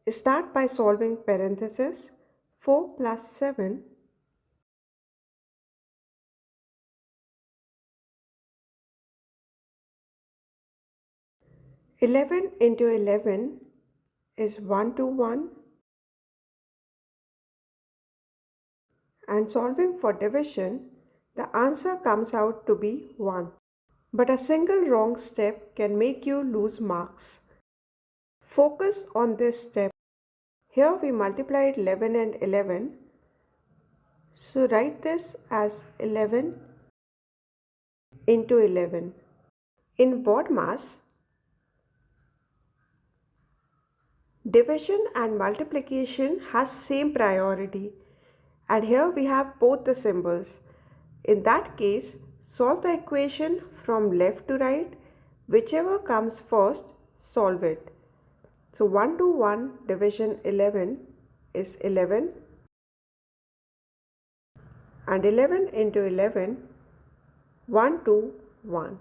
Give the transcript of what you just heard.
Start by solving parenthesis 4 plus 7. Eleven into 11 is 121, and solving for division, the answer comes out to be 1. But a single wrong step can make you lose marks. Focus on this step. Here we multiplied 11 and 11. So write this as 11 into 11. In BODMAS, division and multiplication has same priority, and here we have both the symbols. In that case, solve the equation from left to right. Whichever comes first, solve it. So 1 to 1 division 11 is 11, and 11 into 11, 1 to 1.